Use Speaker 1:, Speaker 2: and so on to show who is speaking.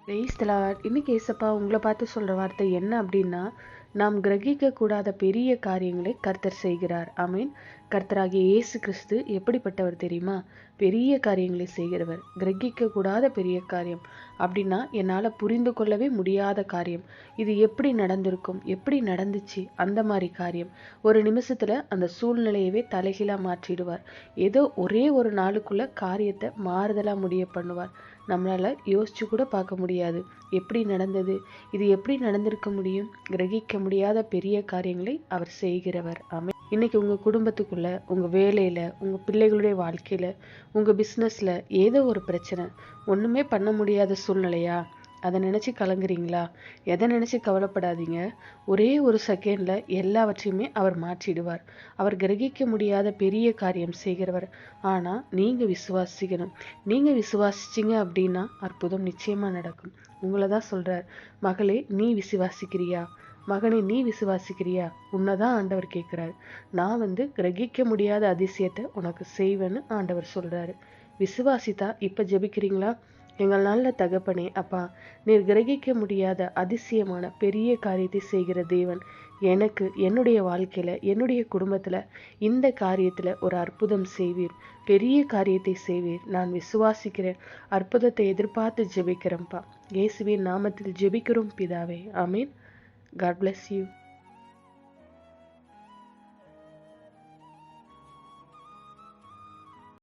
Speaker 1: Praise the Lord. இன்னைக்கு ஏசப்பா உங்களை பார்த்து சொல்ற வார்த்தை என்ன அப்படின்னா, நாம் கிரகிக்க கூடாத பெரிய காரியங்களை கர்த்தர் செய்கிறார். ஆமீன். கர்த்தராகிய இயேசு கிறிஸ்து எப்படிப்பட்டவர் தெரியுமா? பெரிய காரியங்களை செய்கிறவர். கிரகிக்க கூடாத பெரிய காரியம் அப்படின்னா என்னால் புரிந்து கொள்ளவே முடியாத காரியம். இது எப்படி நடந்திருக்கும், எப்படி நடந்துச்சு, அந்த மாதிரி காரியம். ஒரு நிமிஷத்துல அந்த சூழ்நிலையவே தலைகீழா மாற்றிடுவார். ஏதோ ஒரே ஒரு நாளுக்குள்ள காரியத்தை மாறுதலா முடிய பண்ணுவார். நம்மளால யோசிச்சு கூட பார்க்க முடியாது எப்படி நடந்தது, இது எப்படி நடந்திருக்க முடியும். கிரகிக்க முடியாத பெரிய காரியங்களை அவர் செய்கிறவர். ஆமென். இன்னைக்கு உங்க குடும்பத்துக்குள்ள, உங்க வேலையில, உங்க பிள்ளைகளுடைய வாழ்க்கையில, உங்க பிசினஸ்ல ஏதோ ஒரு பிரச்சனை, ஒண்ணுமே பண்ண முடியாத சூழ்நிலையா? அதை நினைச்சு கலங்குறீங்களா? எதை நினைச்சு கவலைப்படாதீங்க. ஒரே ஒரு செகண்ட்ல எல்லாவற்றையுமே அவர் மாற்றிடுவார். அவர் கிரகிக்க முடியாத பெரிய காரியம் செய்கிறவர். ஆனா நீங்க விசுவாசிக்கணும். நீங்க விசுவாசிச்சீங்க அப்படின்னா அற்புதம் நிச்சயமா நடக்கும். உங்களை தான் சொல்றார், மகளே நீ விசுவாசிக்கிறியா? மகனே நீ விசுவாசிக்கிறியா? உன்னதான் ஆண்டவர் கேட்கிறாரு. நான் கிரகிக்க முடியாத அதிசயத்தை உனக்கு செய்வேன்னு ஆண்டவர் சொல்றாரு. விசுவாசித்தா இப்ப ஜெபிக்கிறீங்களா? எங்கள் நல்ல தகப்பனே, அப்பா, நீர் கிரகிக்க முடியாத அதிசயமான பெரிய காரியத்தை செய்கிற தேவன், எனக்கு என்னுடைய வாழ்க்கையில, என்னுடைய குடும்பத்துல இந்த காரியத்துல ஒரு அற்புதம் செய்வீர். பெரிய காரியத்தை செய்வீர். நான் விசுவாசிக்கிறேன். அற்புதத்தை எதிர்பார்த்து ஜெபிக்கிறேன்ப்பா. இயேசுவின் நாமத்தில் ஜெபிக்கிறோம் பிதாவே. ஆமீன். God bless you.